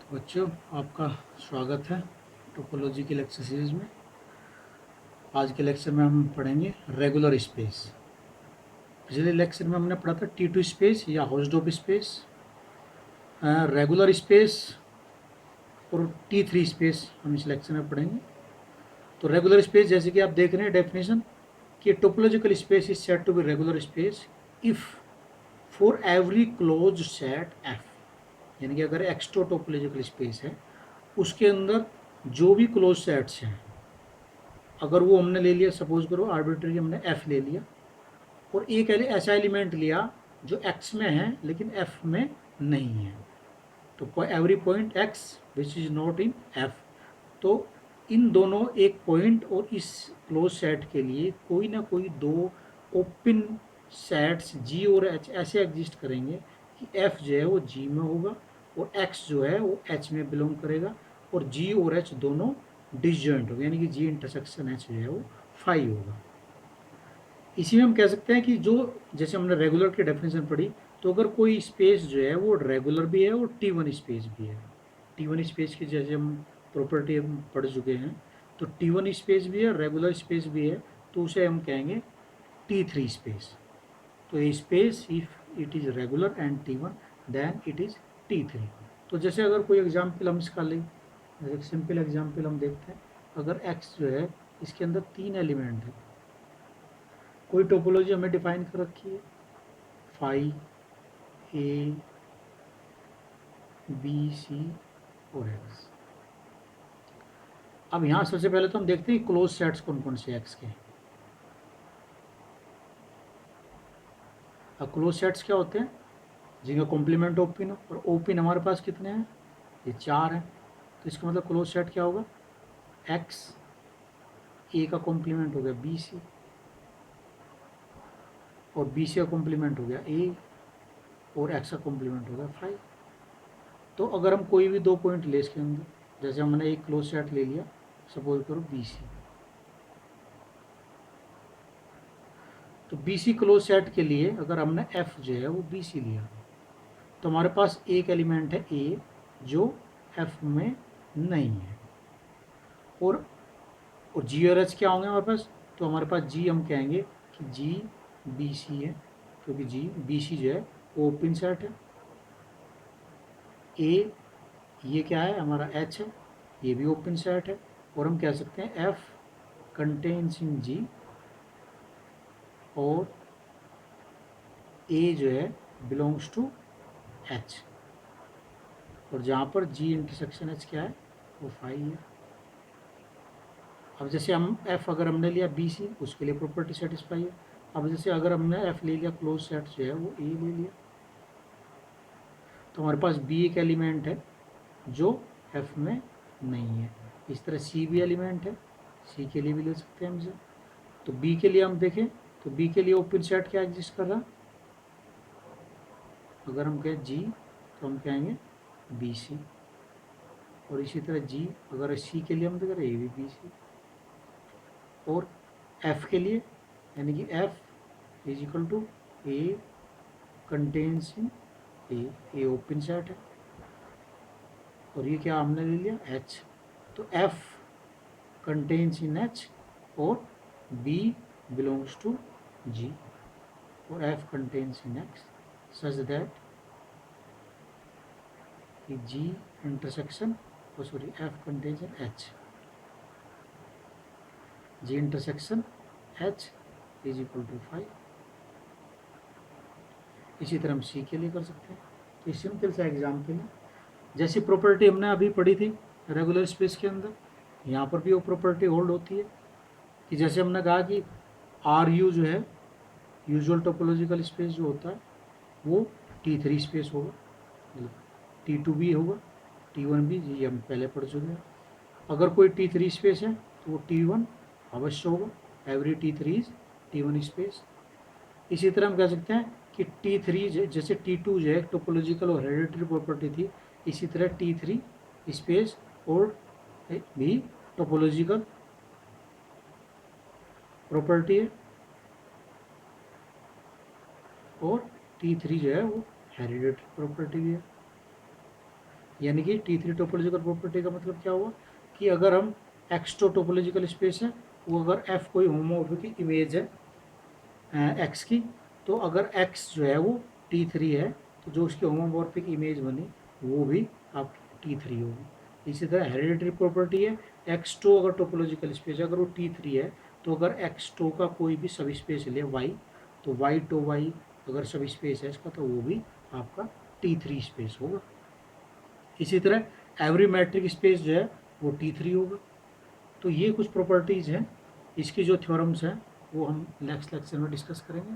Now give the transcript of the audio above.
बच्चों, आपका स्वागत है टोपोलॉजी की लेक्चर सीरीज में। आज के लेक्चर में हम पढ़ेंगे रेगुलर स्पेस। पिछले लेक्चर में हमने पढ़ा था T2 स्पेस या हाउसडॉप स्पेस, रेगुलर स्पेस और T3 स्पेस हम इस लेक्चर में पढ़ेंगे। तो रेगुलर स्पेस, जैसे कि आप देख रहे हैं डेफिनेशन, कि topological space is said to be regular space if for every closed set F, यानी कि अगर एक्स्ट्रो टोपोलॉजिकल स्पेस है उसके अंदर जो भी क्लोज सेट्स हैं, अगर वो हमने ले लिया, सपोज करो आर्बिट्री हमने एफ ले लिया और एक ऐसा एलिमेंट लिया जो एक्स में है लेकिन एफ में नहीं है, तो every point x which is not in F, तो इन दोनों एक पॉइंट और इस क्लोज सेट के लिए कोई ना कोई दो ओपन सेट्स जी और एच ऐसे एग्जिस्ट करेंगे कि एफ जो है वो जी में होगा और एक्स जो है वो एच में बिलोंग करेगा और जी और एच दोनों डिसजॉइंट होगा, यानी कि जी इंटरसेक्शन एच जो है वो फाई होगा। इसी में हम कह सकते हैं कि जो, जैसे हमने रेगुलर की डेफिनेशन पढ़ी, तो अगर कोई स्पेस जो है वो रेगुलर भी है और T1 स्पेस भी है। T1 स्पेस की जैसे हम प्रॉपर्टी हम पढ़ चुके हैं, तो T1 स्पेस भी है, रेगुलर स्पेस भी है, तो उसे हम कहेंगे T3 स्पेस। तो ये space if it is regular and T1 then it is T3। तो जैसे अगर कोई एग्जाम्पल हम इसका लें, एक सिंपल एग्जाम्पल हम देखते हैं। अगर x जो है इसके अंदर 3 एलिमेंट है, कोई टोपोलॉजी हमें डिफाइन कर रखी है, फाई ए बी सी और एक्स। अब यहाँ सबसे पहले तो हम देखते हैं क्लोज सेट्स कौन कौन से एक्स के। अब क्लोज सेट्स क्या होते हैं, जिनका कॉम्प्लीमेंट ओपन हो, और ओपन हमारे पास कितने हैं, ये 4 हैं। तो इसका मतलब क्लोज सेट क्या होगा, एक्स ए का कॉम्प्लीमेंट हो गया बी सी और बी सी का कॉम्प्लीमेंट हो गया ए और एक्स का कॉम्प्लीमेंट हो गया फाइव। तो अगर हम कोई भी दो पॉइंट ले इसके अंदर, जैसे हमने एक क्लोज सेट ले लिया, सपोज करो बी सी, तो बी सी क्लोज सेट के लिए अगर हमने एफ जो है वो बी सी लिया, तो हमारे पास एक एलिमेंट है ए जो एफ में नहीं है, और जी और एच क्या होंगे हमारे पास, तो हमारे पास जी हम कहेंगे कि जी बी सी है, क्योंकि जी बी सी जो है वो ओपन सेट है। ए ये क्या है, हमारा एच है, ये भी ओपन सेट है, और हम कह सकते हैं एफ कंटेन्स इन जी और ए जो है बिलोंग्स टू एच, और जहाँ पर जी इंटरसेक्शन एच क्या है वो फाई है। अब जैसे हम एफ अगर हमने लिया बी सी, उसके लिए प्रॉपर्टी सेटिस्फाई है। अब जैसे अगर हमने एफ ले लिया क्लोज सेट जो है वो ए ले लिया, तो हमारे पास बी एक एलिमेंट है जो एफ में नहीं है। इस तरह सी भी एलिमेंट है, सी के लिए भी ले सकते हैं हम इसे। तो बी के लिए हम देखें, तो बी के लिए ओपन सेट क्या एग्जिस्ट कर रहा, अगर हम कहें जी तो हम कहेंगे बी सी, और इसी तरह जी अगर सी के लिए हम देख रहे हैं ए भी बी सी, और एफ के लिए यानी कि F is equal to A contains in a open set है, और ये क्या हमने ले लिया एच, तो एफ कंटेन्स इन एच और बी बिलोंग्स टू जी और F contains in X such that G intersection, sorry F contains in H, G intersection H is equal to 5। इसी तरह हम सी के लिए कर सकते हैं। तो सिंपल सा एग्जाम्पल है, जैसी प्रॉपर्टी हमने अभी पढ़ी थी रेगुलर स्पेस के अंदर, यहाँ पर भी वो प्रॉपर्टी होल्ड होती है कि जैसे हमने कहा कि आर यू जो है यूजुअल टोपोलॉजिकल स्पेस जो होता है वो T3 स्पेस होगा, मतलब T2 भी होगा, T1 भी, ये हम पहले पढ़ चुके हैं। अगर कोई T3 स्पेस है तो वो T1 अवश्य होगा, every T3 is T1 space. इसी तरह हम कह सकते हैं कि T3 जैसे T2 जो है टोपोलॉजिकल और हेरिडिटरी प्रॉपर्टी थी, इसी तरह T3 स्पेस और भी टोपोलॉजिकल प्रॉपर्टी है, और T3 जो है वो हेरिडिटरी प्रॉपर्टी भी है। यानी कि T3 टोपोलॉजिकल प्रॉपर्टी का मतलब क्या हुआ कि अगर हम X2 टोपोलॉजिकल स्पेस है, वो अगर F कोई होमोमॉर्फिक इमेज है X की, तो अगर X जो है वो T3 है, तो जो उसकी होमोमॉर्फिक इमेज बनी वो भी आपकी T3 होगी। इसी तरह हेरिडिटरी प्रॉपर्टी है, X2 अगर टोपोलॉजिकल स्पेस है, अगर वो T3 है, तो अगर X2 का कोई भी सब स्पेस ले Y, तो Y टू Y अगर सब स्पेस है इसका, तो वो भी आपका T3 स्पेस होगा। इसी तरह एवरी मैट्रिक स्पेस जो है वो T3 होगा। तो ये कुछ प्रॉपर्टीज़ हैं, इसकी जो थ्योरम्स हैं वो हम नेक्स्ट लेक्चर में डिस्कस करेंगे।